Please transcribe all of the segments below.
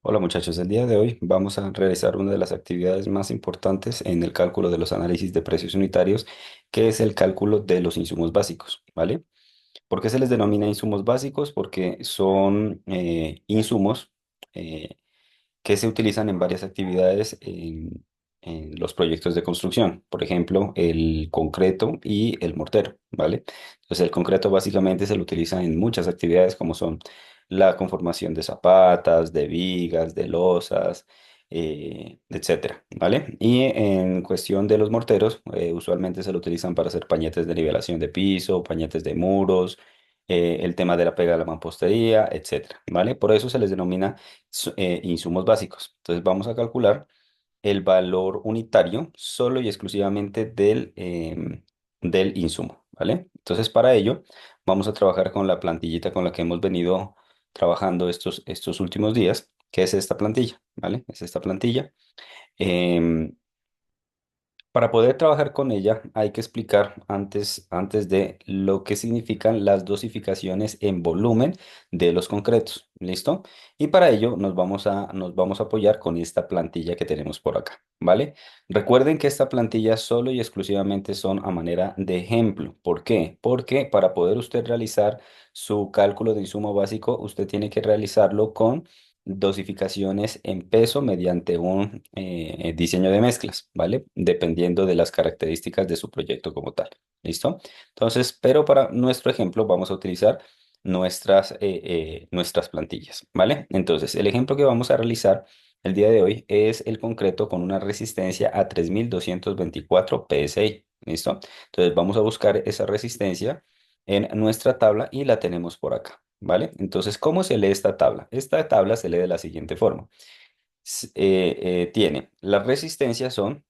Hola muchachos, el día de hoy vamos a realizar una de las actividades más importantes en el cálculo de los análisis de precios unitarios, que es el cálculo de los insumos básicos, ¿vale? ¿Por qué se les denomina insumos básicos? Porque son insumos eh, que se utilizan en varias actividades en los proyectos de construcción. Por ejemplo, el concreto y el mortero, ¿vale? Entonces, el concreto básicamente se lo utiliza en muchas actividades como son la conformación de zapatas, de vigas, de losas, etcétera, ¿vale? Y en cuestión de los morteros, usualmente se lo utilizan para hacer pañetes de nivelación de piso, pañetes de muros, el tema de la pega de la mampostería, etcétera, ¿vale? Por eso se les denomina insumos básicos. Entonces vamos a calcular el valor unitario solo y exclusivamente del insumo, ¿vale? Entonces para ello vamos a trabajar con la plantillita con la que hemos venido trabajando estos últimos días, que es esta plantilla, ¿vale? Es esta plantilla. Em, para poder trabajar con ella hay que explicar antes de lo que significan las dosificaciones en volumen de los concretos. ¿Listo? Y para ello nos vamos a apoyar con esta plantilla que tenemos por acá. ¿Vale? Recuerden que esta plantilla solo y exclusivamente son a manera de ejemplo. ¿Por qué? Porque para poder usted realizar su cálculo de insumo básico, usted tiene que realizarlo con dosificaciones en peso mediante un diseño de mezclas, ¿vale? Dependiendo de las características de su proyecto como tal. ¿Listo? Entonces, pero para nuestro ejemplo vamos a utilizar nuestras plantillas, ¿vale? Entonces, el ejemplo que vamos a realizar el día de hoy es el concreto con una resistencia a 3224 PSI. ¿Listo? Entonces, vamos a buscar esa resistencia en nuestra tabla y la tenemos por acá. ¿Vale? Entonces, ¿cómo se lee esta tabla? Esta tabla se lee de la siguiente forma. Tiene las resistencias son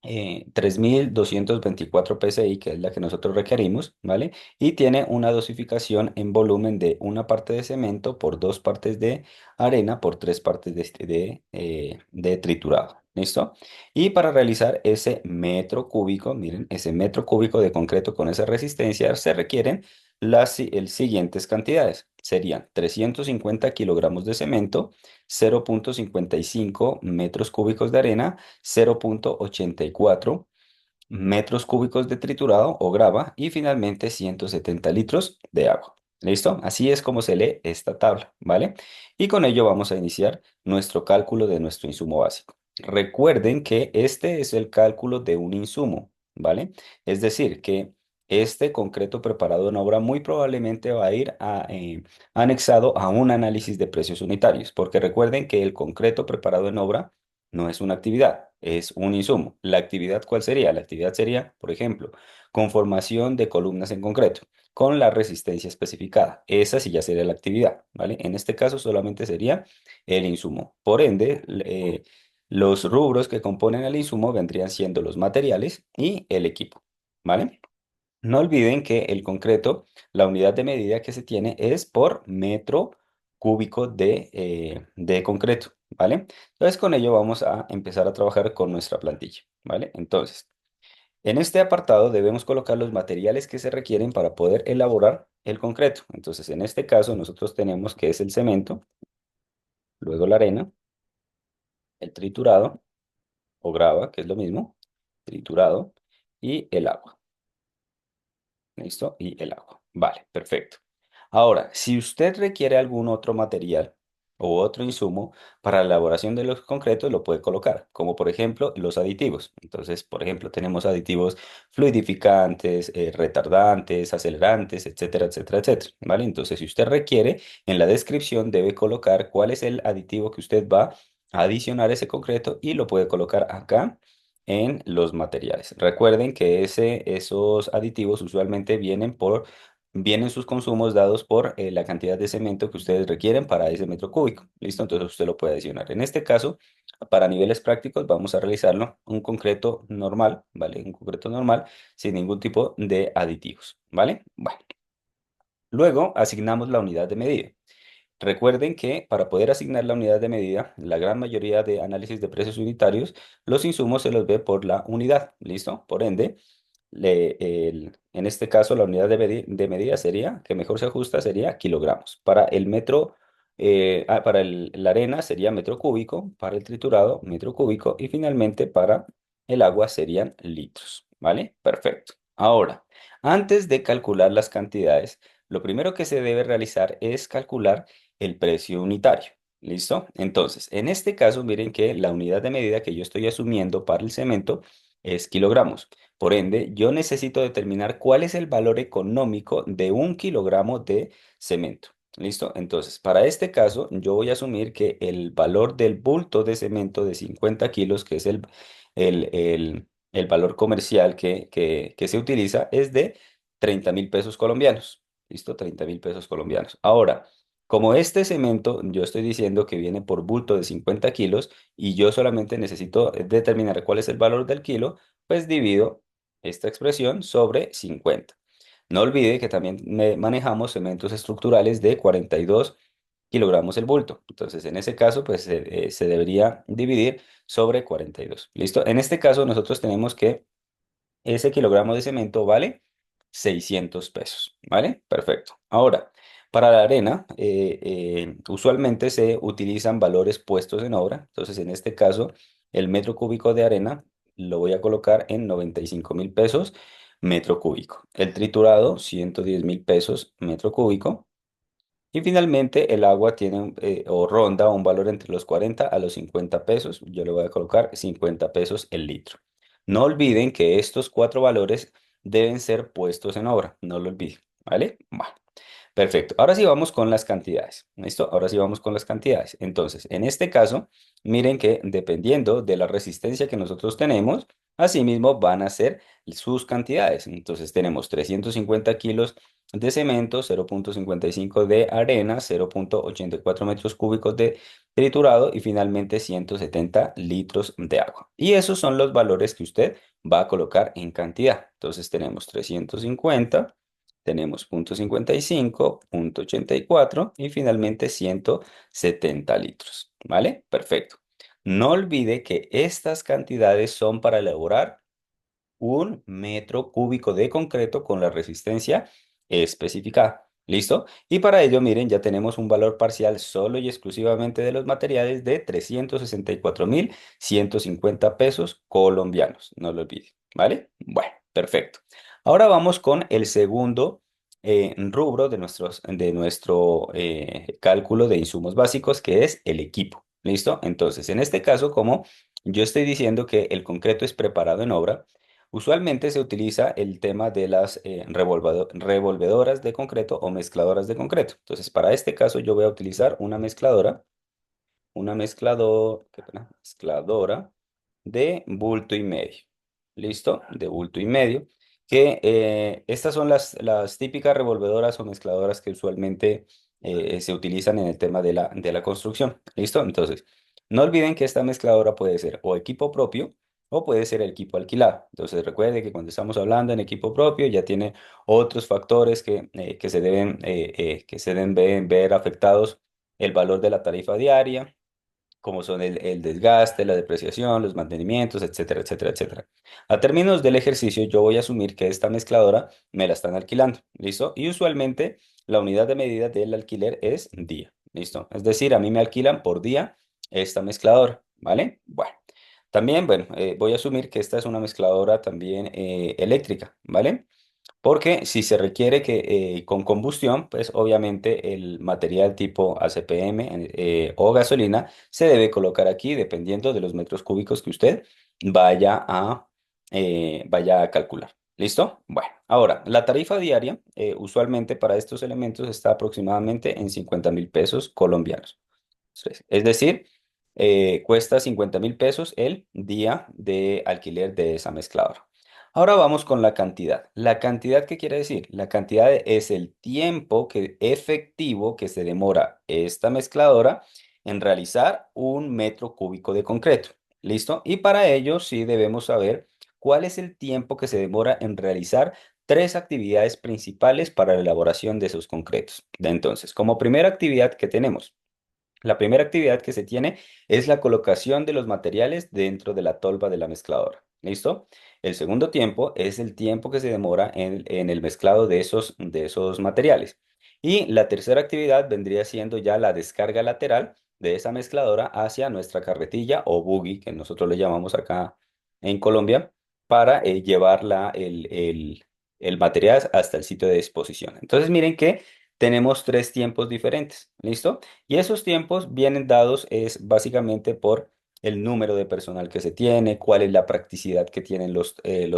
3224 PSI, que es la que nosotros requerimos, ¿vale? Y tiene una dosificación en volumen de una parte de cemento por dos partes de arena por tres partes de triturado. ¿Listo? Y para realizar ese metro cúbico, miren, ese metro cúbico de concreto con esa resistencia se requieren el siguientes cantidades. Serían 350 kilogramos de cemento, 0,55 metros cúbicos de arena, 0,84 metros cúbicos de triturado o grava y finalmente 170 litros de agua. ¿Listo? Así es como se lee esta tabla, ¿vale? Y con ello vamos a iniciar nuestro cálculo de nuestro insumo básico. Recuerden que este es el cálculo de un insumo, ¿vale? Es decir, que este concreto preparado en obra muy probablemente va a ir anexado a un análisis de precios unitarios, porque recuerden que el concreto preparado en obra no es una actividad, es un insumo. ¿La actividad cuál sería? La actividad sería, por ejemplo, conformación de columnas en concreto con la resistencia especificada. Esa sí ya sería la actividad, ¿vale? En este caso solamente sería el insumo. Por ende, los rubros que componen el insumo vendrían siendo los materiales y el equipo, ¿vale? No olviden que el concreto, la unidad de medida que se tiene es por metro cúbico de concreto, ¿vale? Entonces con ello vamos a empezar a trabajar con nuestra plantilla, ¿vale? Entonces, en este apartado debemos colocar los materiales que se requieren para poder elaborar el concreto. Entonces, en este caso nosotros tenemos que es el cemento, luego la arena, el triturado o grava, que es lo mismo, triturado, y el agua. ¿Listo? Y el agua. Vale, perfecto. Ahora, si usted requiere algún otro material o otro insumo para la elaboración de los concretos, lo puede colocar, como por ejemplo los aditivos. Entonces, por ejemplo, tenemos aditivos fluidificantes, retardantes, acelerantes, etcétera, etcétera, etcétera. ¿Vale? Entonces, si usted requiere, en la descripción debe colocar cuál es el aditivo que usted va a adicionar a ese concreto y lo puede colocar acá en los materiales. Recuerden que esos aditivos usualmente vienen sus consumos dados por la cantidad de cemento que ustedes requieren para ese metro cúbico. ¿Listo? Entonces usted lo puede adicionar. En este caso, para niveles prácticos, vamos a realizarlo un concreto normal, ¿vale? Un concreto normal sin ningún tipo de aditivos, ¿vale? Bueno, luego asignamos la unidad de medida. Recuerden que para poder asignar la unidad de medida, la gran mayoría de análisis de precios unitarios, los insumos se los ve por la unidad, ¿listo? Por ende, en este caso la unidad de medida sería, que mejor se ajusta, sería kilogramos. Para el metro Para la arena sería metro cúbico, para el triturado metro cúbico y finalmente para el agua serían litros, ¿vale? Perfecto. Ahora, antes de calcular las cantidades, lo primero que se debe realizar es calcular el precio unitario. ¿Listo? Entonces, en este caso, miren que la unidad de medida que yo estoy asumiendo para el cemento es kilogramos. Por ende, yo necesito determinar cuál es el valor económico de 1 kilogramo de cemento. ¿Listo? Entonces, para este caso, yo voy a asumir que el valor del bulto de cemento de 50 kilos, que es el valor comercial que se utiliza, es de 30.000 pesos colombianos. ¿Listo? 30.000 pesos colombianos. Ahora, como este cemento, yo estoy diciendo que viene por bulto de 50 kilos y yo solamente necesito determinar cuál es el valor del kilo, pues divido esta expresión sobre 50. No olvide que también manejamos cementos estructurales de 42 kilogramos el bulto. Entonces, en ese caso, pues se debería dividir sobre 42. ¿Listo? En este caso, nosotros tenemos que ese kilogramo de cemento vale 600 pesos, ¿vale? Perfecto. Ahora, para la arena, usualmente se utilizan valores puestos en obra. Entonces, en este caso, el metro cúbico de arena lo voy a colocar en 95.000 pesos metro cúbico. El triturado, 110.000 pesos metro cúbico. Y finalmente el agua tiene o ronda un valor entre los 40 a los 50 pesos. Yo le voy a colocar 50 pesos el litro. No olviden que estos cuatro valores deben ser puestos en obra. No lo olviden, ¿vale? Bueno. Perfecto. Ahora sí vamos con las cantidades. ¿Listo? Ahora sí vamos con las cantidades. Entonces, en este caso, miren que dependiendo de la resistencia que nosotros tenemos, asimismo van a ser sus cantidades. Entonces, tenemos 350 kilos de cemento, 0,55 de arena, 0,84 metros cúbicos de triturado y finalmente 170 litros de agua. Y esos son los valores que usted va a colocar en cantidad. Entonces, tenemos 350. Tenemos punto 55, punto 84 y finalmente 170 litros. ¿Vale? Perfecto. No olvide que estas cantidades son para elaborar 1 metro cúbico de concreto con la resistencia especificada. ¿Listo? Y para ello, miren, ya tenemos un valor parcial solo y exclusivamente de los materiales de 364.150 pesos colombianos. No lo olviden. ¿Vale? Bueno, perfecto. Ahora vamos con el segundo rubro de nuestro cálculo de insumos básicos, que es el equipo. ¿Listo? Entonces, en este caso, como yo estoy diciendo que el concreto es preparado en obra, usualmente se utiliza el tema de las revolvedoras de concreto o mezcladoras de concreto. Entonces, para este caso yo voy a utilizar qué pena, mezcladora de bulto y medio. ¿Listo? De bulto y medio. Que estas son las típicas revolvedoras o mezcladoras que usualmente se utilizan en el tema de la construcción. ¿Listo? Entonces, no olviden que esta mezcladora puede ser o equipo propio o puede ser el equipo alquilado. Entonces, recuerde que cuando estamos hablando en equipo propio ya tiene otros factores que se deben ver afectados el valor de la tarifa diaria, como son el desgaste, la depreciación, los mantenimientos, etcétera, etcétera, etcétera. A términos del ejercicio, yo voy a asumir que esta mezcladora me la están alquilando, ¿listo? Y usualmente la unidad de medida del alquiler es día, ¿listo? Es decir, a mí me alquilan por día esta mezcladora, ¿vale? Bueno, también, bueno, voy a asumir que esta es una mezcladora también eléctrica, ¿vale? Porque si se requiere que con combustión, pues obviamente el material tipo ACPM o gasolina se debe colocar aquí dependiendo de los metros cúbicos que usted vaya a calcular. ¿Listo? Bueno, ahora, la tarifa diaria usualmente para estos elementos está aproximadamente en 50.000 pesos colombianos. Es decir, cuesta 50.000 pesos el día de alquiler de esa mezcladora. Ahora vamos con la cantidad. ¿La cantidad qué quiere decir? La cantidad es el tiempo efectivo que se demora esta mezcladora en realizar 1 metro cúbico de concreto. ¿Listo? Y para ello sí debemos saber cuál es el tiempo que se demora en realizar tres actividades principales para la elaboración de esos concretos. Entonces, como primera actividad que tenemos, la primera actividad que se tiene es la colocación de los materiales dentro de la tolva de la mezcladora. ¿Listo? El segundo tiempo es el tiempo que se demora en el mezclado de esos materiales. Y la tercera actividad vendría siendo ya la descarga lateral de esa mezcladora hacia nuestra carretilla o buggy, que nosotros le llamamos acá en Colombia, para llevar el material hasta el sitio de disposición. Entonces miren que tenemos tres tiempos diferentes, ¿listo? Y esos tiempos vienen dados es básicamente por el número de personal que se tiene, cuál es la practicidad que tienen los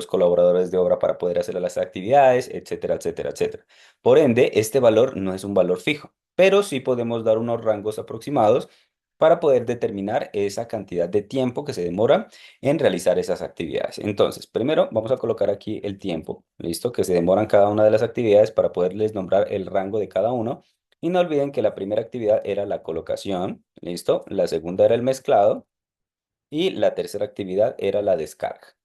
colaboradores de obra para poder hacer las actividades, etcétera, etcétera, etcétera. Por ende, este valor no es un valor fijo, pero sí podemos dar unos rangos aproximados para poder determinar esa cantidad de tiempo que se demora en realizar esas actividades. Entonces, primero vamos a colocar aquí el tiempo, ¿listo? Que se demoran cada una de las actividades para poderles nombrar el rango de cada uno. Y no olviden que la primera actividad era la colocación, ¿listo? La segunda era el mezclado y la tercera actividad era la descarga.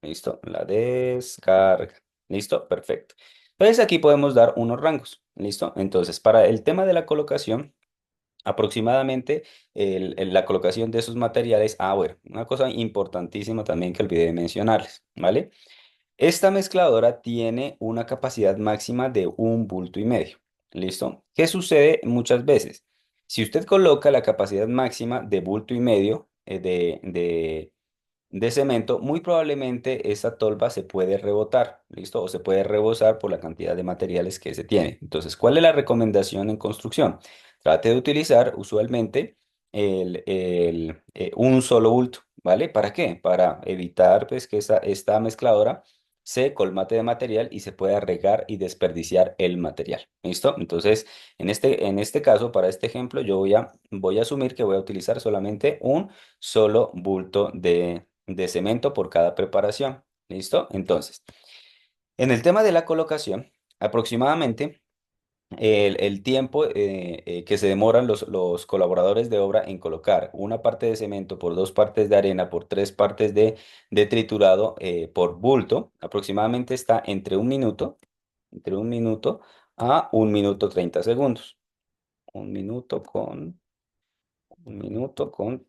¿Listo? La descarga. ¿Listo? Perfecto. Entonces aquí podemos dar unos rangos. ¿Listo? Entonces, para el tema de la colocación, aproximadamente la colocación de esos materiales. Ah, bueno, una cosa importantísima también que olvidé de mencionarles, ¿vale? Esta mezcladora tiene una capacidad máxima de 1,5 bultos. ¿Listo? ¿Qué sucede muchas veces? Si usted coloca la capacidad máxima de 1,5 bultos de cemento, muy probablemente esa tolva se puede rebotar, ¿listo? O se puede rebosar por la cantidad de materiales que se tiene. Entonces, ¿cuál es la recomendación en construcción? Trate de utilizar usualmente un solo bulto, ¿vale? ¿Para qué? Para evitar pues, que esta mezcladora se colmate de material y se pueda regar y desperdiciar el material, ¿listo? Entonces, en este caso, para este ejemplo, yo voy a asumir que voy a utilizar solamente un solo bulto de cemento por cada preparación. ¿Listo? Entonces, en el tema de la colocación, aproximadamente el tiempo que se demoran los colaboradores de obra en colocar una parte de cemento por dos partes de arena por tres partes de triturado por bulto, aproximadamente está entre un minuto a 1 minuto 30 segundos. 1 minuto con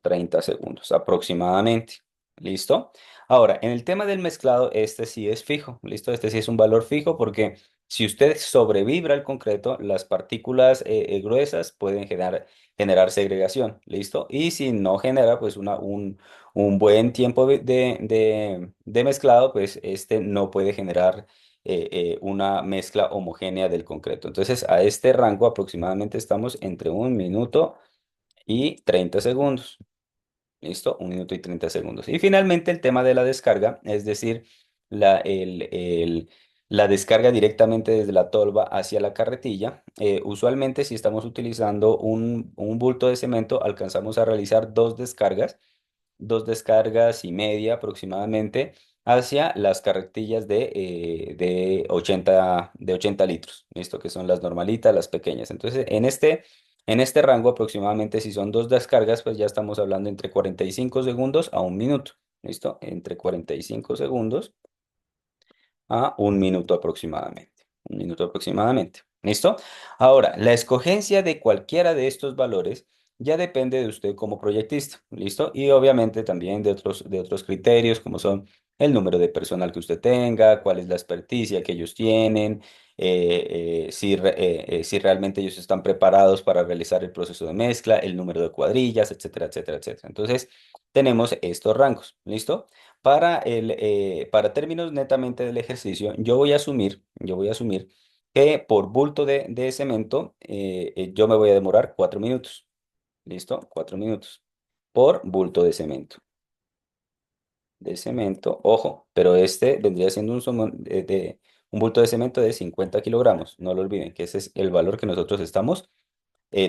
30 segundos aproximadamente. ¿Listo? Ahora, en el tema del mezclado, este sí es fijo. ¿Listo? Este sí es un valor fijo porque si usted sobrevibra el concreto, las partículas gruesas pueden generar segregación. ¿Listo? Y si no genera pues un buen tiempo de mezclado, pues este no puede generar una mezcla homogénea del concreto. Entonces, a este rango aproximadamente estamos entre 1 minuto y 30 segundos. ¿Listo? 1 minuto y 30 segundos. Y finalmente el tema de la descarga, es decir, la descarga directamente desde la tolva hacia la carretilla. Usualmente si estamos utilizando un bulto de cemento, alcanzamos a realizar dos descargas y media aproximadamente hacia las carretillas de 80 litros, ¿listo? Que son las normalitas, las pequeñas. Entonces, en este rango aproximadamente, si son dos descargas, pues ya estamos hablando entre 45 segundos a 1 minuto, ¿listo? Entre 45 segundos a 1 minuto aproximadamente. 1 minuto aproximadamente. ¿Listo? Ahora, la escogencia de cualquiera de estos valores ya depende de usted como proyectista. ¿Listo? Y obviamente también de otros criterios como son el número de personal que usted tenga, cuál es la experticia que ellos tienen, si realmente ellos están preparados para realizar el proceso de mezcla, el número de cuadrillas, etcétera, etcétera, etcétera. Entonces, tenemos estos rangos. ¿Listo? Para términos netamente del ejercicio, yo voy a asumir que por bulto de cemento yo me voy a demorar 4 minutos. ¿Listo? 4 minutos por bulto de cemento. Ojo, pero este vendría siendo un bulto de cemento de 50 kilogramos. No lo olviden, que ese es el valor que nosotros estamos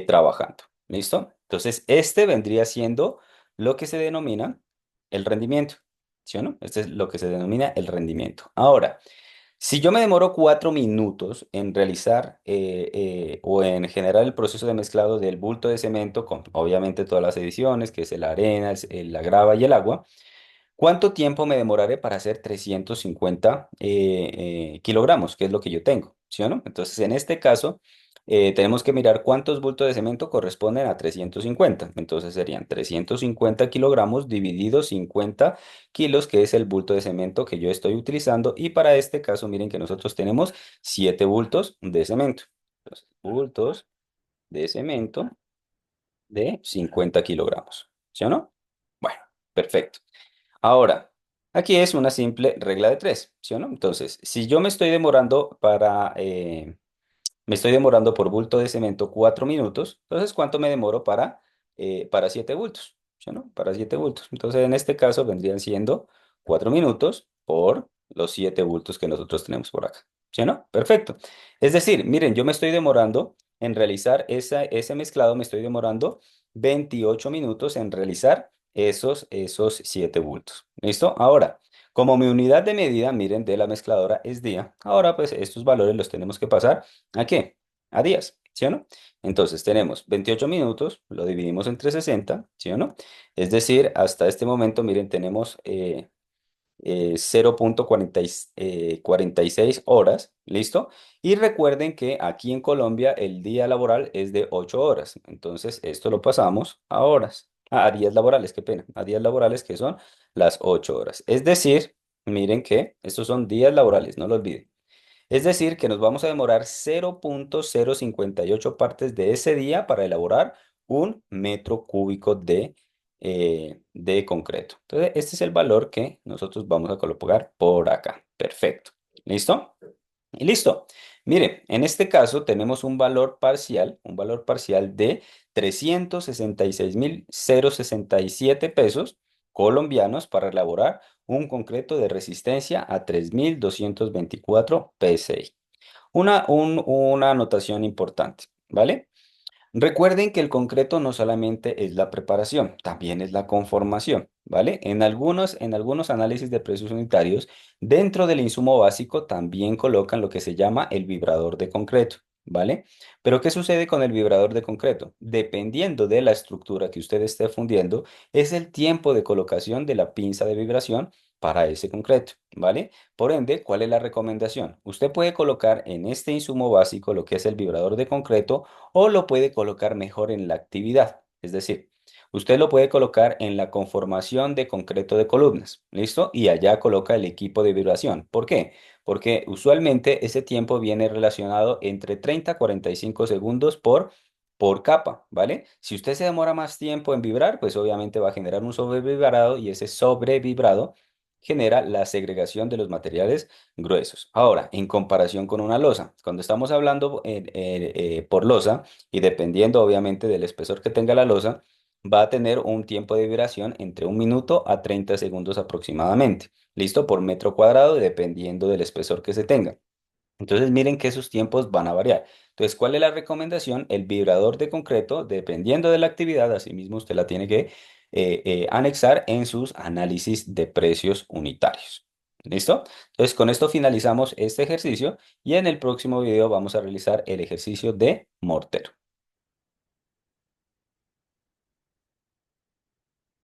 trabajando. ¿Listo? Entonces, este vendría siendo lo que se denomina el rendimiento. ¿Sí o no? Este es lo que se denomina el rendimiento. Ahora, si yo me demoro 4 minutos en realizar o en generar el proceso de mezclado del bulto de cemento con obviamente todas las ediciones, que es la arena, la grava y el agua, ¿cuánto tiempo me demoraré para hacer 350 kilogramos? Que es lo que yo tengo, ¿sí o no? Entonces, en este caso, tenemos que mirar cuántos bultos de cemento corresponden a 350. Entonces, serían 350 kilogramos divididos 50 kilos, que es el bulto de cemento que yo estoy utilizando. Y para este caso, miren que nosotros tenemos 7 bultos de cemento. Entonces, bultos de cemento de 50 kilogramos. ¿Sí o no? Bueno, perfecto. Ahora, aquí es una simple regla de tres, ¿sí o no? Entonces, si yo me estoy demorando me estoy demorando por bulto de cemento 4 minutos. Entonces, ¿cuánto me demoro para 7 bultos? ¿Sí o no? Para 7 bultos. Entonces, en este caso vendrían siendo 4 minutos por los 7 bultos que nosotros tenemos por acá. ¿Sí o no? Perfecto. Es decir, miren, yo me estoy demorando en realizar ese mezclado, me estoy demorando 28 minutos en realizar esos 7 bultos. ¿Listo? Ahora, como mi unidad de medida, miren, de la mezcladora es día, ahora pues estos valores los tenemos que pasar ¿a qué? A días, ¿sí o no? Entonces tenemos 28 minutos, lo dividimos entre 60, ¿sí o no? Es decir, hasta este momento, miren, tenemos 0,46 horas, ¿listo? Y recuerden que aquí en Colombia el día laboral es de 8 horas, entonces esto lo pasamos a horas, a días laborales, qué pena, a días laborales que son las 8 horas. Es decir, miren que estos son días laborales, no lo olviden. Es decir, que nos vamos a demorar 0,058 partes de ese día para elaborar un metro cúbico de concreto. Entonces, este es el valor que nosotros vamos a colocar por acá. Perfecto. ¿Listo? Y listo. Mire, en este caso tenemos un valor parcial de 366.067 pesos colombianos para elaborar un concreto de resistencia a 3.224 PSI. Una anotación importante, ¿vale? Recuerden que el concreto no solamente es la preparación, también es la conformación, ¿vale? En algunos análisis de precios unitarios, dentro del insumo básico también colocan lo que se llama el vibrador de concreto, ¿vale? Pero ¿qué sucede con el vibrador de concreto? Dependiendo de la estructura que usted esté fundiendo, es el tiempo de colocación de la pinza de vibración para ese concreto, ¿vale? Por ende, ¿cuál es la recomendación? Usted puede colocar en este insumo básico lo que es el vibrador de concreto o lo puede colocar mejor en la actividad. Es decir, usted lo puede colocar en la conformación de concreto de columnas, ¿listo? Y allá coloca el equipo de vibración. ¿Por qué? Porque usualmente ese tiempo viene relacionado entre 30 a 45 segundos por capa, ¿vale? Si usted se demora más tiempo en vibrar, pues obviamente va a generar un sobrevibrado y ese sobrevibrado genera la segregación de los materiales gruesos. Ahora, en comparación con una losa, cuando estamos hablando por losa y dependiendo obviamente del espesor que tenga la losa, va a tener un tiempo de vibración entre 1 minuto a 30 segundos aproximadamente. ¿Listo? Por metro cuadrado, dependiendo del espesor que se tenga. Entonces miren que esos tiempos van a variar. Entonces, ¿cuál es la recomendación? El vibrador de concreto, dependiendo de la actividad, asimismo usted la tiene que anexar en sus análisis de precios unitarios. ¿Listo? Entonces, con esto finalizamos este ejercicio y en el próximo video vamos a realizar el ejercicio de mortero.